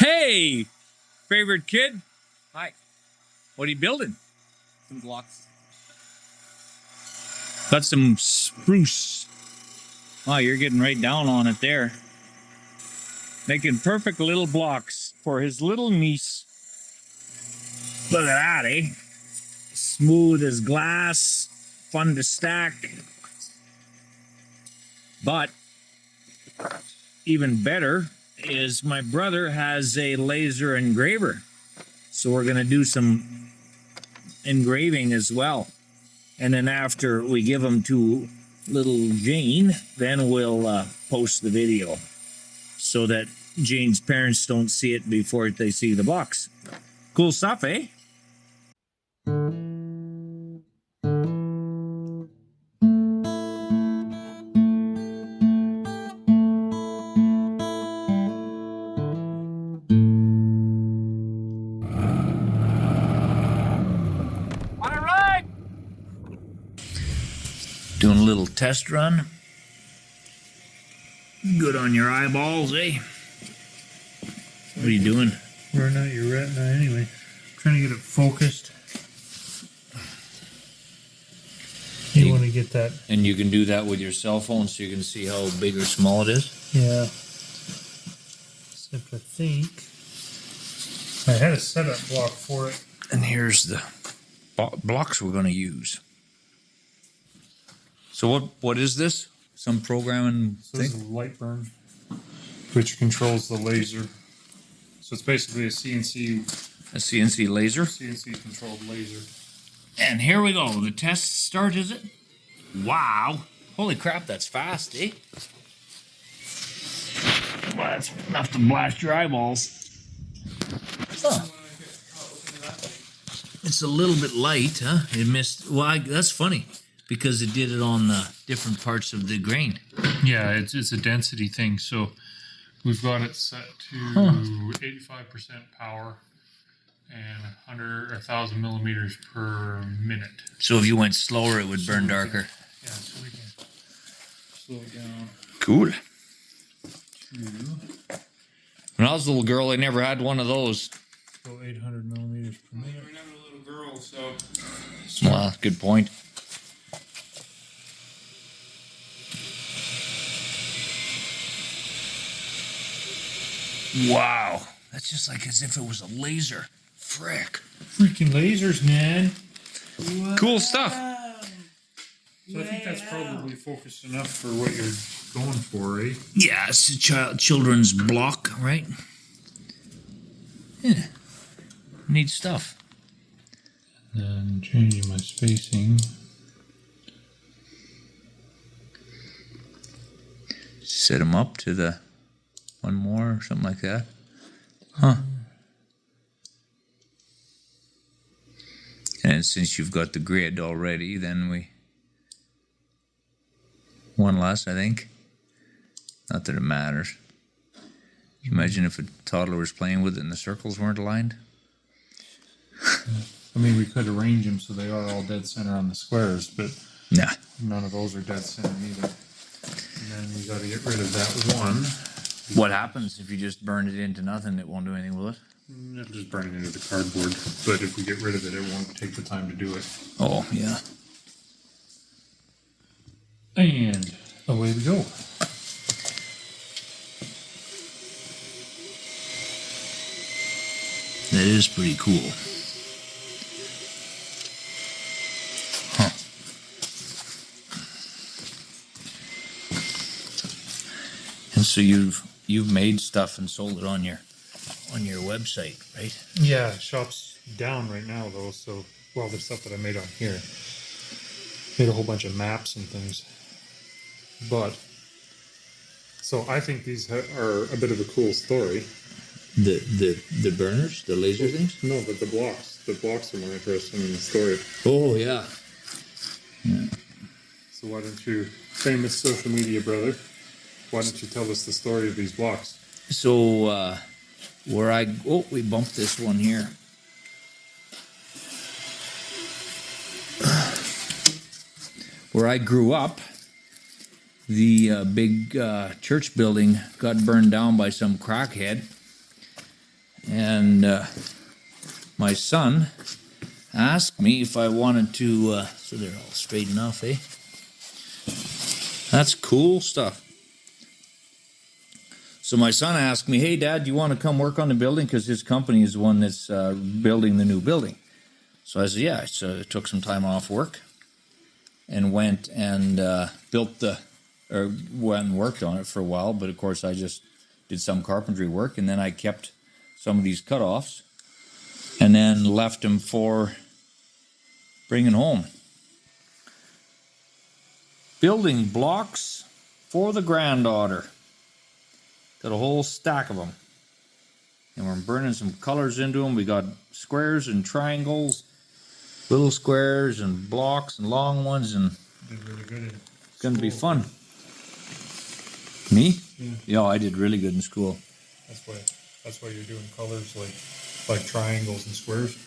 Hey, favorite kid. Hi. What are you building? Some blocks. Got some spruce. Oh, you're getting right down on it there. Making perfect little blocks for his little niece. Look at that, eh? Smooth as glass, fun to stack. But even better is my brother has a laser engraver. So we're going to do some engraving as well. And then after we give them to little Jane, then we'll post the video so that Jane's parents don't see it before they see the box. Cool stuff, eh? Doing a little test run. Good on your eyeballs, eh? What are you doing? Wearing out your retina anyway. Trying to get it focused. You want to get that. And you can do that with your cell phone so you can see how big or small it is? Yeah. Except I think I had a setup block for it. And here's the blocks we're going to use. So what is this? Some programming So this thing? is a light burn, which controls the laser. So it's basically a A CNC laser? CNC controlled laser. And here we go. The test start, is it? Wow. Holy crap, that's fast, eh? Well, that's enough to blast your eyeballs. Huh. It's a little bit light, huh? It missed. Well, that's funny because it did it on the different parts of the grain. Yeah, it's a density thing. So we've got it set to 85% power and 1,000 millimeters per minute. So if you went slower, it would burn darker. Yeah, so we can slow it down Cool. to When I was a little girl, I never had one of those. go 800 millimeters per minute. We're never a little girl, so. Well, good point. Wow. That's just like as if it was a laser. Frick. Freaking lasers, man. Cool stuff. So I think that's probably focused enough for what you're going for, eh? Yeah, it's a children's block, right? Yeah. Neat stuff. Then changing my spacing. Set them up to the one more or something like that. Huh. And since you've got the grid already, then we... one less, I think. Not that it matters. Can you imagine if a toddler was playing with it and the circles weren't aligned? I mean, we could arrange them so they are all dead center on the squares, but Nah. none of those are dead center either. And then we got to get rid of that one. What happens if you just burn it into nothing? It won't do anything with it? It'll just burn it into the cardboard. But if we get rid of it, it won't take the time to do it. Oh, yeah. And away we go. That is pretty cool. Huh. And so you've made stuff and sold it on your website, right? Yeah, shop's down right now though, so well the stuff that I made on here. Made a whole bunch of maps and things. But so I think these are a bit of a cool story. The burners, the laser things? No, but the blocks. The blocks are more interesting in the story. Oh yeah. So why don't you, famous social media brother, why don't you tell us the story of these blocks? So we bumped this one here. Where I grew up, the big church building got burned down by some crackhead, And my son asked me if I wanted to, so they're all straight enough, eh? That's cool stuff. So my son asked me, hey, Dad, do you want to come work on the building? Because his company is the one that's building the new building. So I said, yeah. So I took some time off work and went and went and worked on it for a while. But of course, I just did some carpentry work, and then I kept some of these cutoffs and then left them for bringing home. Building blocks for the granddaughter. Got a whole stack of them. And we're burning some colors into them. We got squares and triangles, little squares and blocks and long ones, and Did really good in it's going to be school. fun. Me? Yeah. Yeah, I did really good in school. That's why you're doing colors like triangles and squares.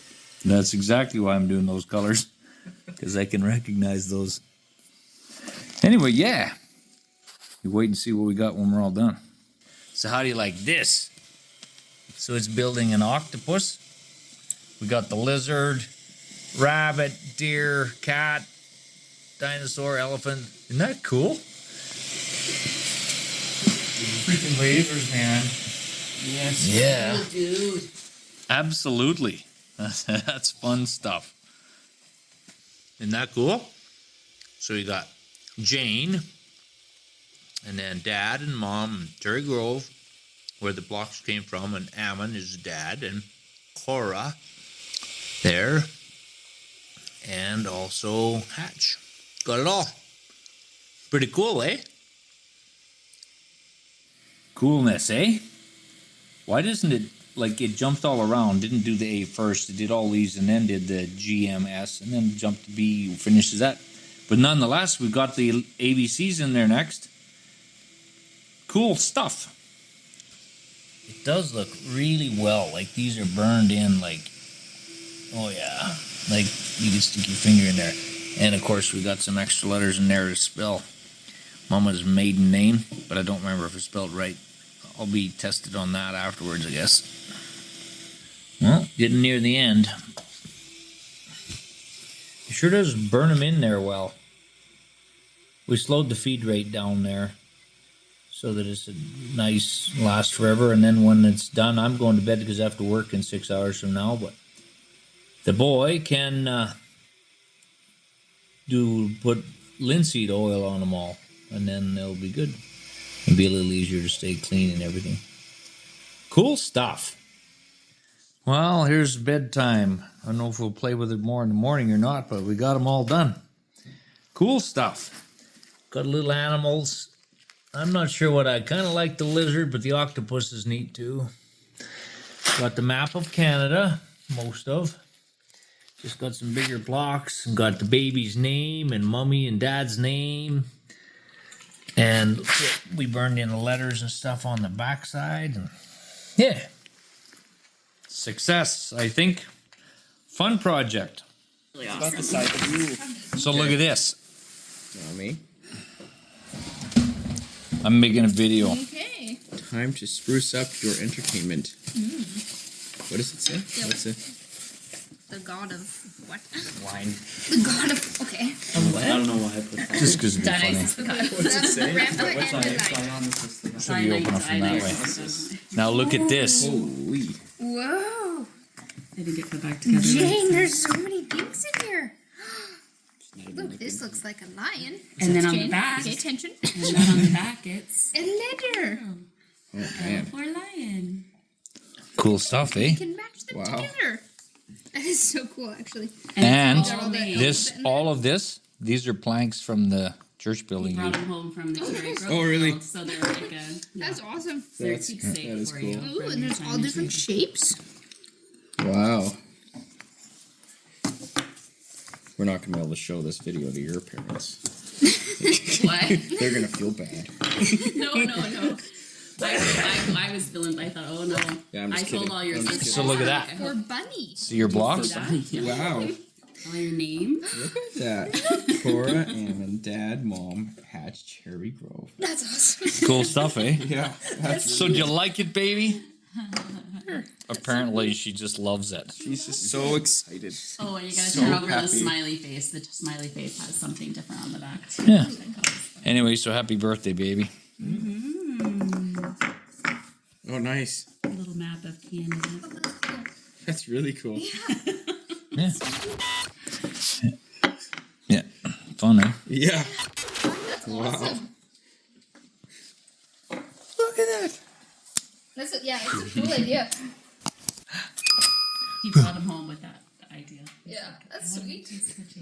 That's exactly why I'm doing those colors, because I can recognize those. Anyway, yeah. You wait and see what we got when we're all done. So how do you like this? So it's building an octopus. We got the lizard, rabbit, deer, cat, dinosaur, elephant. Isn't that cool? Freaking lasers, man. Yes. Yeah. Oh, dude. Absolutely. That's fun stuff. Isn't that cool? So you got Jane, and then Dad and Mom, and Terry Grove, where the blocks came from, and Ammon is dad, and Cora there, and also Hatch. Got it all. Pretty cool, eh? Coolness, eh? Why doesn't it, like, it jumped all around, didn't do the A first, it did all these, and then did the GMS, and then jumped to B, finishes that. But nonetheless, we've got the ABCs in there next. Cool stuff. It does look really well. Like, these are burned in, like, oh yeah. Like, you can stick your finger in there. And, of course, we got some extra letters in there to spell Mama's maiden name, but I don't remember if it's spelled right. I'll be tested on that afterwards, I guess. Well, getting near the end. It sure does burn them in there well. We slowed the feed rate down there so that it's a nice, last forever. And then when it's done, I'm going to bed because I have to work in 6 hours from now. But the boy can put linseed oil on them all, and then they'll be good. It'll be a little easier to stay clean and everything. Cool stuff. Well, here's bedtime. I don't know if we'll play with it more in the morning or not, but we got them all done. Cool stuff. Got little animals. I'm not sure what I kind of like the lizard, but the octopus is neat too. Got the map of Canada, most of. Just got some bigger blocks. Got the baby's name and Mommy and Dad's name. And we burned in the letters and stuff on the backside. And yeah. Success, I think. Fun project. Really awesome. About the size of you. So look at this. Not me. I'm making a video. Okay. Time to spruce up your entertainment. What does it say? Yep. What's it? The god of what? Wine. The god of okay. I don't know why I put that. Just because it'd be funny. Dionysus the god. What's it say? Rampant What's and on the light. Dionysus the god? So we open it from that way. Now look at this. Holy. Whoa. They didn't get put back together. Jane, there's so many things in here. Look, this looks like a lion. And then on the Jane, back- pay attention. And then on the back, it's A letter. Oh man. for lion. Cool stuff, eh? You can match them Wow. together. That is so cool, actually. And it's all made. this, all of this, these are planks from the church We building. brought them home from the Cherry Grove. Oh, really? field, So they're like a That's awesome. they're That's- keepsake that is for cool. you. Ooh, for and there's your all time different to- shapes. Wow. We're not gonna be able to show this video to your parents. What? They're gonna feel bad. No. I was feeling. I thought, oh no. Yeah, I'm just I told kidding. all your I'm just sisters. So look at that. I For hope bunnies. See your blocks? Wow. all your names. Look at that. Cora, Ammon, Dad, Mom, Hatch, Cherry Grove. That's awesome. Cool stuff, eh? Yeah. That's So do you like it, baby? her. Apparently, she just loves it. She's just so excited. Oh, and you gotta So turn over the happy. smiley face. The smiley face has something different on the back. Yeah. Anyway, so happy birthday, baby. Oh, nice. A little map of Canada. That's really cool. Yeah. Yeah. Fun, eh? Yeah. That's awesome. Look at that. That's a, yeah, it's a cool idea. You brought him home with that idea. Yeah, that's sweet. He's such a